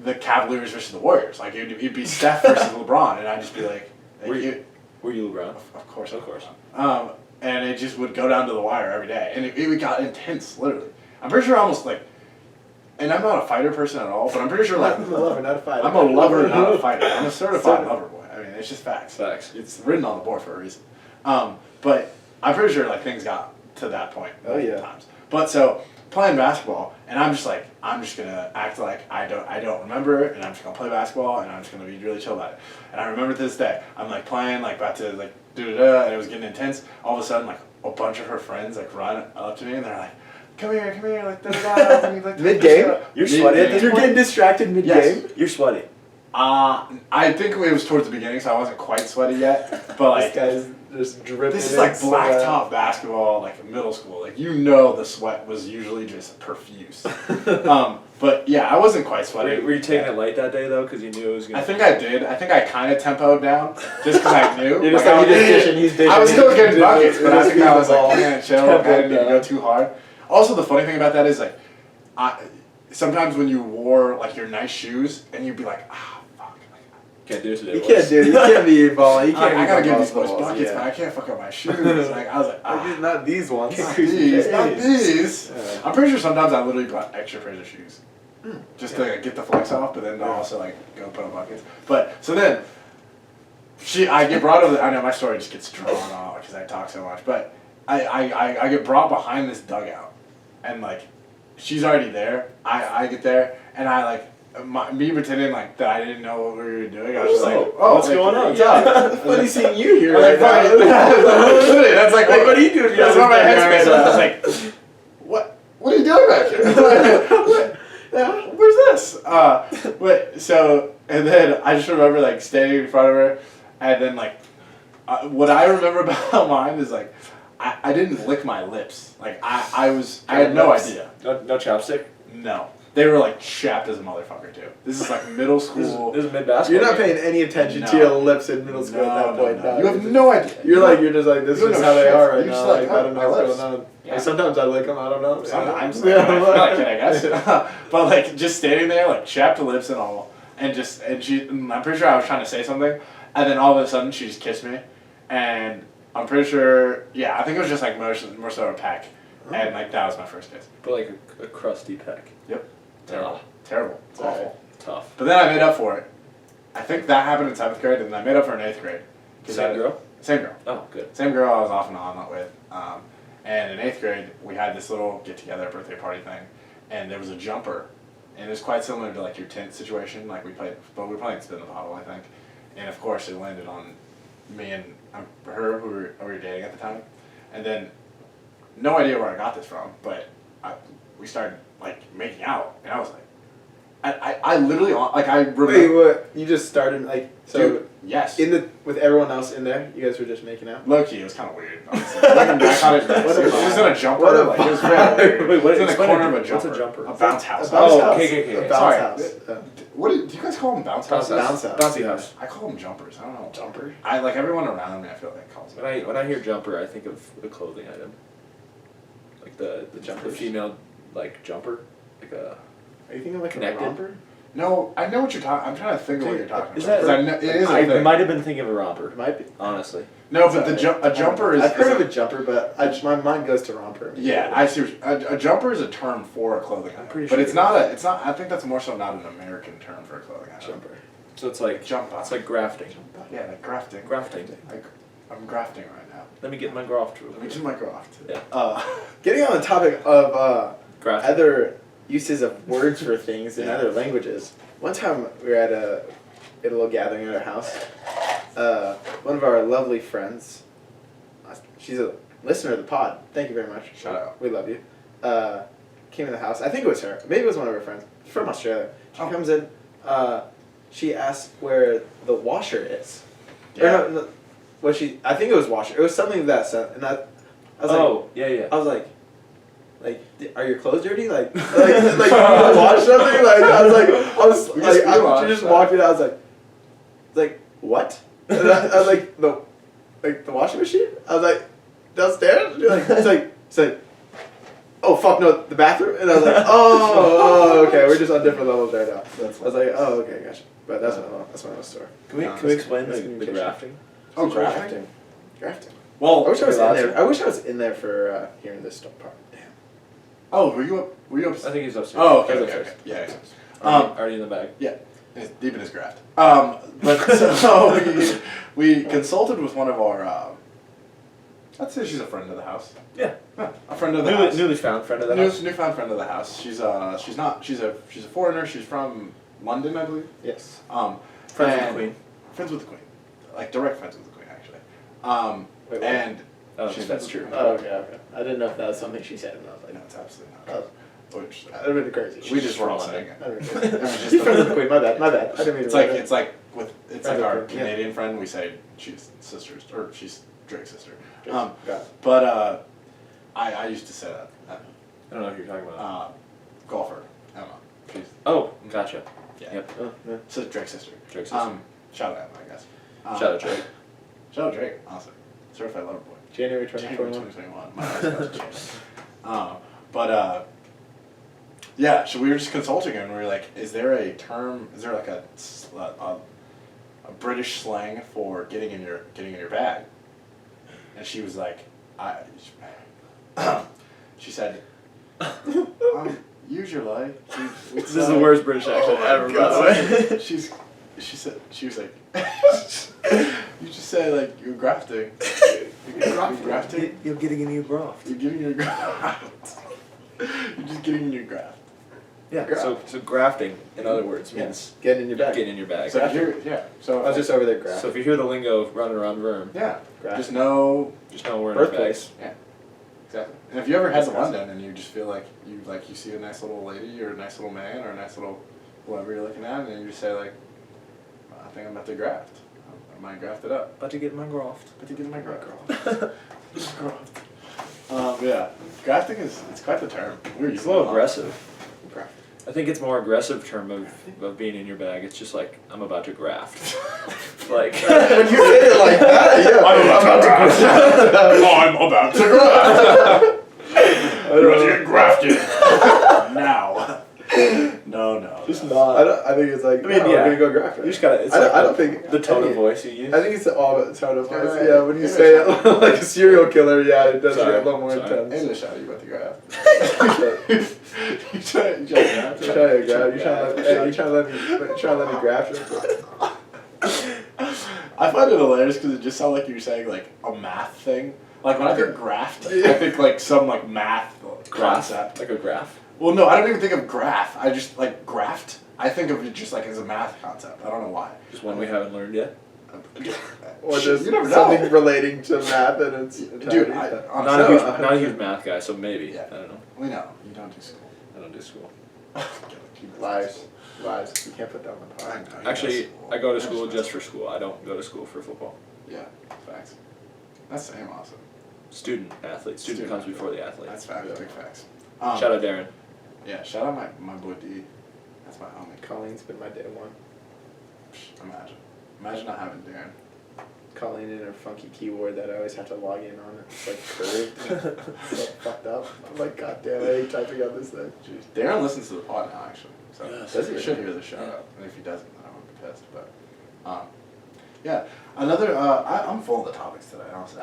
the Cavaliers versus the Warriors. Like it'd be Steph versus LeBron, and I'd just be like, Were you LeBron? Of course. Of And it just would go down to the wire every day, and it got intense, literally. I'm pretty sure almost like, and I'm not a fighter person at all, but I'm pretty sure like I'm a lover, not a fighter. I'm a lover, not a fighter. I'm a certified lover boy. I mean, it's just facts. Facts. It's written on the board for a reason. But I'm pretty sure like things got to that point. Oh yeah. Times. But so playing basketball, and I'm just gonna act like I don't remember it, and I'm just gonna play basketball, and I'm just gonna be really chill about it. And I remember to this day, I'm like playing, like about to like and it was getting intense. All of a sudden, like a bunch of her friends like run up to me, and they're like, come here, like like Mid game? You're sweaty at this You're point? getting distracted mid game. Yes. You're sweaty. I think it was towards the beginning, so I wasn't quite sweaty yet. But like, This guy's just dripping. this is like in blacktop basketball, like middle school. Like the sweat was usually just profuse. But yeah, I wasn't quite sweaty. Were you taking it light that day though, because you knew it was gonna? I think I did. I think I kind of tempoed down just because I knew. You're just like, like, he's dishing. I was still getting buckets, but I think I was like, all man, chill. I didn't need to go too hard. Also, the funny thing about that is like, sometimes when you wore like your nice shoes, and you'd be like, fuck. Can't do it today. You can't do it. You can't be balling. You can't. I gotta give these balls, boys buckets, but I can't fuck up my shoes. Like I was like, not these ones. not these, not these. Yeah. I'm pretty sure sometimes I literally brought extra pairs of shoes, just to like, get the flex off, but then to also like go put on buckets. But so then, I get brought over. I know my story just gets drawn on because I talk so much, but I get brought behind this dugout, and like, she's already there. I get there, and I like. Me pretending like that I didn't know what we were doing. I was just like, what's going on? What's up? It's funny seeing you here. Like, Right literally, that's like what are you doing? That's what my headspace was. I was like, what are you doing back here? Where's this? But so, and then I just remember like standing in front of her, and then like, what I remember about mine is like, I didn't lick my lips. Like I had no idea. No chapstick. No. They were like chapped as a motherfucker too. This is like middle school. This is mid basketball. You're not paying any attention to your lips in middle school at that point. No. You have no idea. You're just like, this You is don't how know they shit. are right You're now. just like, Like, I don't know my what's lips. going on. Yeah. Like, sometimes I lick them, I don't know. Sometimes I feel like it, I guess. But like just standing there, like chapped lips and all, and I'm pretty sure I was trying to say something, and then all of a sudden she just kissed me, and I'm pretty sure, I think it was just like more so a peck, and like that was my first kiss. But like a crusty peck. Yep. Terrible. It's Sorry. awful. Tough. But then I made up for it. I think that happened in 7th grade, and then I made up for it in 8th grade. Same girl? Same girl. Oh, good. Same girl I was off and on with. And in 8th grade, we had this little get-together birthday party thing, and there was a jumper. And it was quite similar to like your tent situation. Like we were playing Spin the Bottle, I think. And of course, it landed on me and her, who we were dating at the time. And then, no idea where I got this from, but we started like making out, and I was like, I literally like I remember. Wait, what? You just started like so? Dude, yes. With everyone else in there, you guys were just making out. Low key, it was kind of weird. Honestly. Looking back on it, it was in a jumper. What a Like, it was very weird. Wait, what? It was in the Explain corner it. of a jumper. What's a jumper? A bounce house. A bounce Oh, house. okay. A bounce Sorry. house. What do you guys call them? Bounce houses? Bounce house. Bouncy house. I call them jumpers. I don't know. Jumper. I like everyone around me. I feel like calls them. When I hear jumper, I think of a clothing item. Like the Jumpers? female like jumper, like a. Are you thinking like Connected? a romper? No, I know what you're talking. I'm trying to think of what you're talking Is about. that- 'Cause I know, it is a I thing. might have been thinking of a romper. It might be. Honestly. No, but a jumper is. I've heard is of a jumper, but my mind goes to romper. Yeah, I see. A jumper is a term for a clothing item, pretty but sure it's it not a. It's not. I think that's more so not an American term for a clothing item. Jumper. So it's like Jumper. It's like grafting. Yeah, like grafting. Grafting. Like, I'm grafting right now. Let me get my graft. Let me do my graft. Yeah. Getting on the topic of Grafting. other uses of words for things in other languages. One time we were at a little gathering at our house. One of our lovely friends, she's a listener of the pod. Thank you very much. Shout out. We love you. Came in the house. I think it was her. Maybe it was one of her friends from Australia. She comes in. She asks where the washer is. Yeah. Or no, what she. I think it was washer. It was something of that sense, and that. I was Oh, yeah. I was like, are your clothes dirty? Like you wash something? Like I just walked in. I was like, what? And I was like, the washing machine. I was like, downstairs. It's like, oh fuck no, the bathroom. And I was like, oh okay, we're just on different levels right now. I was like, oh okay, gotcha. But that's my own story. Can we explain the grafting? Oh, grafting. Grafting. Well, I wish I was in there. I wish I was in there for hearing this stuff part. Damn. Oh, were you upstairs? I think he's upstairs. Oh, okay, He's okay, upstairs. okay. Yeah. Already in the bag. Yeah, it's deep in his graft. But so we consulted with one of our. I'd say she's a friend of the house. Yeah. A friend of the house. Newly found friend of the house. Newfound friend of the house. She's a foreigner. She's from London, I believe. Yes. Friends with the Queen. Friends with the Queen, like direct friends with the Queen, actually. Wait, what? And Oh, she's that's friends with true. the Queen. Okay. I didn't know if that was something she said, and I was like, No, it's absolutely oh, not. Which that'd have been crazy. we just were all London. saying it. That'd have been It crazy. was just She's friends with the Queen. My bad. I didn't mean to. It's like our Yeah. Canadian friend. We say she's sisters, or she's Drake's sister. Got it. But I used to say that. I don't know who you're talking about. Golfer Emma. She's Oh, gotcha. yeah. Yep. Oh, yeah. So Drake's sister. Drake's sister. Shout out Emma, I guess. Shout out Drake. Shout out Drake. Honestly, certified lover boy. January January 2021. 2021. My life's about to change. Yeah, so we were just consulting and we were like, is there a term, is there like a British slang for getting in your bag? And she was like, she said, usually. This is the worst British accent ever, by the way. She was like, you just say like, you're grafting. You're grafting. You're getting a new graft. You're getting your graft. You're just getting in your graft. Yeah. Graft. So grafting, in other words, means Getting in your bag. getting in your bag. So if you're, yeah. So I was just over there grabbing. So if you hear the lingo running around the room, yeah. Graft. Just know. just know we're in our Birthplace. bags. Yeah. Exactly. And if you ever head to That's awesome. London and you just feel like you see a nice little lady or a nice little man or a nice little whoever you're looking at, and you just say like, I think I'm about to graft. I might graft it up. About to get my graft. About to get my graft. Graft. Yeah. Grafting it's quite the term. We're It's using a little it lot. aggressive. Graft. I think it's more aggressive term of being in your bag. It's just like, I'm about to graft. Like When you say it like that, yeah. I'm about to graft. I'm about to graft. You're about to get grafted. Now. No. Just not. I think it's like, I mean, no, yeah. I'm gonna go graft it. you just gotta. It's I don't think the tone of any- voice you use. I think it's all about the tone of voice. Right. Yeah, when you Yeah. say it like a serial killer, yeah, it does Sorry. get a little more Sorry. intense. English out, you about to graft. You try to graft. You trying to grab? You trying to let me grab you? I find it hilarious because it just sounds like you're saying like a math thing. Like when I think graft, I think like some like math concept. Like a graph. Well, no, I don't even think of graph. I just like graft. I think of it just like as a math concept. I don't know why. Just one we haven't learned yet. Or just you never something know. relating to math and it's Dude, entirety. I'm Not so- a huge math guy, so maybe. Yeah. I don't know. We know you don't do school. I don't do school. Lies. You can't put that on the I pod. know, you Actually, go to school. I go to school just for school. I don't go to school for football. Yeah, facts. That's same awesome. Student athlete. Student comes before the athlete. That's facts. Big facts. Shout out Darren. Yeah, shout out my boy D. That's my homie. Colleen's been my day one. Imagine not having Darren. Colleen in her funky keyboard that I always have to log in on. It's like curved. It's so fucked up. I'm like, God damn, I hate typing on this thing. Jeez. Darren listens to the pod now, actually. So Yes. Does he? he should hear the shout out. And if he doesn't, then I won't be pissed. But, yeah. Another. I'm full of the topics today. Honestly,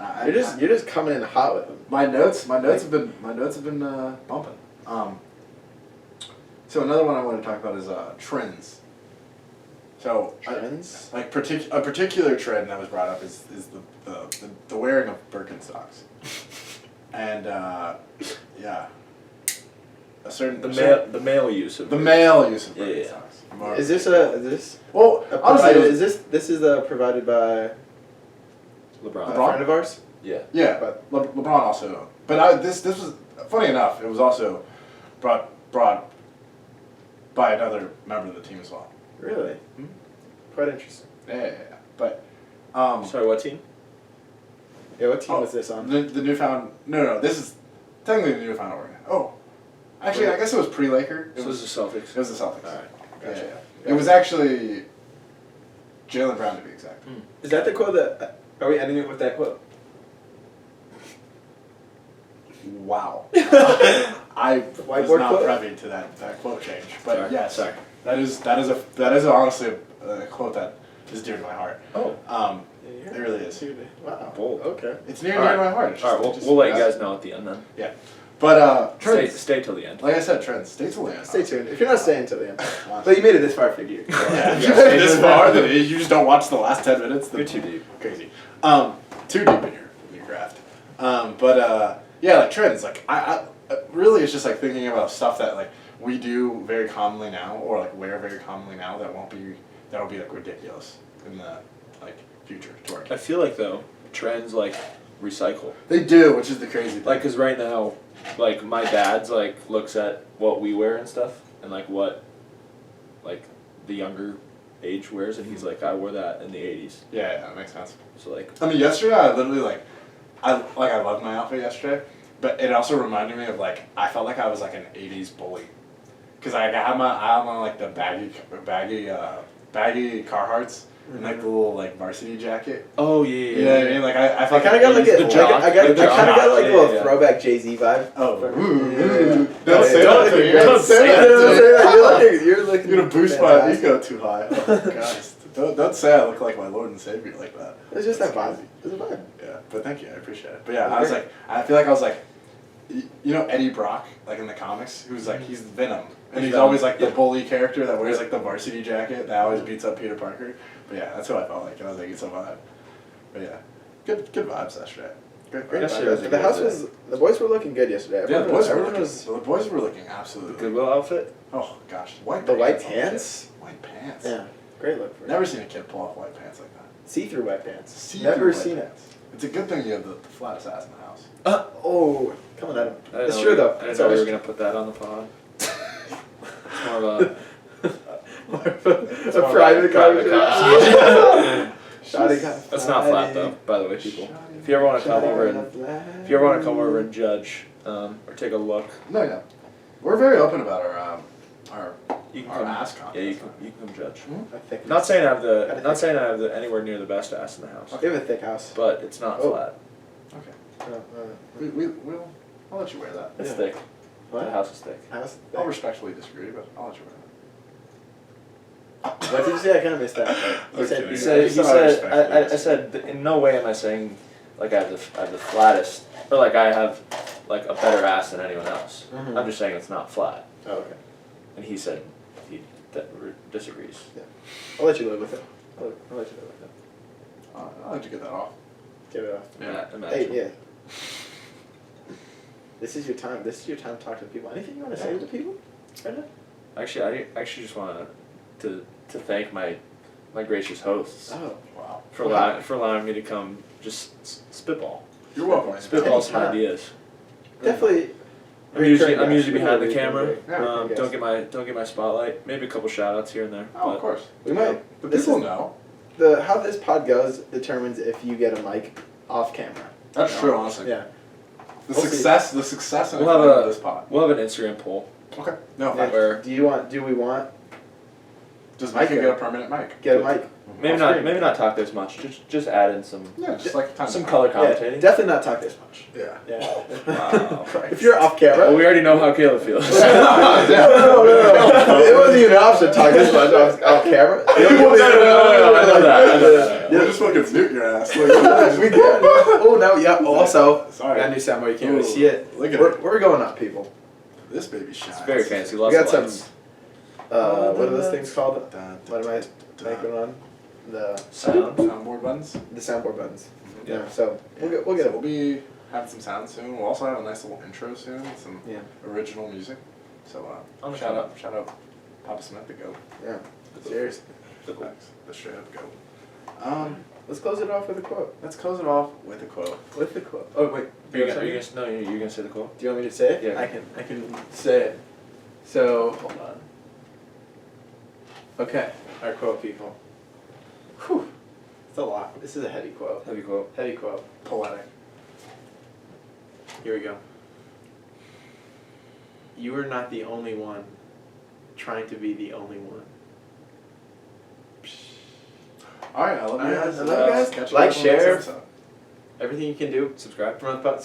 You're just coming in hot with them. My notes have been bumping. So another one I want to talk about is trends. So Trends? a particular trend that was brought up is the wearing of Birkenstocks, and yeah, The male use of the male use of Yeah, yeah. Birkenstocks. More- Is this well a honestly provided? This is provided by LeBron. a LeBron? friend of ours? Yeah. yeah, but LeBron also. But this was funny enough. It was also brought by another member of the team as well. Really? Hmm? Quite interesting. Yeah. But Sorry, what team? Yeah, what team was this on? The newfound. No. This is technically the newfound Oregon. Oh, actually, I guess it was pre-Laker. So it was the Celtics. It was the Celtics. All right. Yeah, Gotcha. yeah. It was actually Jaylen Brown to be exact. Is that the quote that... Are we ending it with that quote? Wow. I was Whiteboard not quote? privy to that quote change, but Sorry. yes, Sorry. that is honestly a quote that is dear to my heart. Oh. It really is. Wow. Bold. Okay. It's near and dear to my heart. It's All right, just- we'll let you that's- guys know at the end then. Yeah, but trends. Stay till the end. Like I said, trends. Stay till the end. Stay tuned. If you're not staying until the end. But you made it this far, figure. Yeah, if you made it this far, then you just don't watch the last 10 minutes. You're too deep. Crazy. Too deep in your graft. Yeah, like trends. Like I really, it's just like thinking about stuff that like we do very commonly now, or like wear very commonly now that'll be like ridiculous in the like future to our I kids. feel like though trends like recycle. They do, which is the crazy thing. Like, cause right now, like my dad's like looks at what we wear and stuff, and like what, like the younger age wears, and he's like, I wore that in the '80s. yeah, that makes sense. So like, I mean, yesterday I literally I loved my outfit yesterday, but it also reminded me of like I felt like I was like an '80s bully, because I had on like the baggy Carhartts and like the little like varsity jacket. oh yeah, You know what I mean? Like I I felt kind of got like the a, jock, I kind of the got jock, like a yeah, little yeah. throwback Jay-Z vibe. Oh, Yeah. don't say Don't that to me. don't Don't say that Don't to say me. that. You're looking. You're gonna boost my fantastic. ego too high. Oh gosh. Don't say I look like my Lord and Savior like that. It's just that That's vibe. It's a vibe. Yeah, but thank you, I appreciate it. But yeah, I feel like I was like, you know Eddie Brock, like in the comics, who's like, he's Venom. And he's Venom, always like the yeah. bully character that wears like the varsity jacket that always beats up Peter Parker. But yeah, that's who I felt like, and I was like, it's a vibe. But yeah, good vibes yesterday. Great Yesterday vibes. was a The good house day. was. The boys were looking good yesterday. Yeah, Everyone was. the boys were looking absolutely. Goodwill outfit. Oh gosh, white The white pants. on pants? shit. White pants. Yeah, great look for it. Never seen a kid pull off white pants like that. See-through white pants. See-through Never white seen pants. It's a good thing you have the flattest ass in the house. Oh, coming at him. I didn't It's know true we- though. I didn't It's know we always were gonna put that on the pod. It's more of a a private conversation. Shotty got That's not flat though, by the way, people. If you ever want to come over and judge, or take a look, No, yeah. We're very open about our you can our come. ass contest. Yeah, you can come judge. I think Not saying I have Got a not saying I have the anywhere near the best ass in the house, We have a thick house. but it's not Oh. flat. Okay. We'll I'll let you wear that. It's Yeah. thick. What? The house is thick. House. I'll respectfully disagree, but I'll let you wear What did you say? I kind of missed that. You Okay. said, He you said, said, I respectfully I said, in no way am I saying like I have the flattest, or like I have like a better ass than anyone else. Mhm. I'm just saying it's not flat. Oh, okay. And he said he disagrees. I'll let you live with it. I'll let you live with it. that. I'll let you get that off. Get it off. Imagine. Hey, yeah. This is your time. This is your time to talk to the people. Anything you want to say to the people, Brenda? Actually, I actually just want to thank my gracious hosts Oh, Wow. for allowing me to come just spitball You're welcome. spitball some Anytime. ideas. definitely. I'm usually Recurring behind the guest. camera. Yeah, recurring Don't get my spotlight. Maybe a couple shout outs here and there. Oh, but of course. We might. The This people is know. how this pod goes determines if you get a mic off camera. That's true, honestly. Yeah. The We'll see. success and We'll have of a- this pod. We'll have an Instagram poll. Okay. No, Yeah. fine. Where Do we want Does Micah get a permanent mic? get a mic? maybe not talk this much. Just add in some Yeah, just like time some to color Yeah, commentating. definitely not talk this much. Yeah. Yeah. Wow. If you're off camera. Well, we already know how Caleb feels. No. It wasn't even an option to talk this much off camera. No, I know that. We'll just fucking mute your ass. Like, We can. Oh, now, yeah. Also, Sorry. got a new soundboard. You can't really Ooh, see it. look at We're going up, people. This baby shines. It's very fancy. We Lots got of some. lights. What are those things called? Dun, What am I dun, making on? The Sound. Soundboard buttons. soundboard buttons. Yeah. Yeah. So we'll get So it. we'll be having some sound soon. We'll also have a nice little intro soon. Some Yeah. original music. So On the shout come. out Papa Smith the goat. Yeah. Seriously. Thanks. The straight up goat. Let's close it off with a quote. Let's close it off with a quote. With the quote. Oh wait. You're Do gonna say the quote. you want me to say it? Yeah. I can say it. So hold on. Okay. Our quote, people. Whew. It's a lot. This is a heavy quote. Heavy quote. Heavy quote. Poetic. Here we go. You are not the only one trying to be the only one. All right, I love you guys. I love you guys. Catch you Like, guys on the next share. episode. Everything you can do. Subscribe. Subscribe.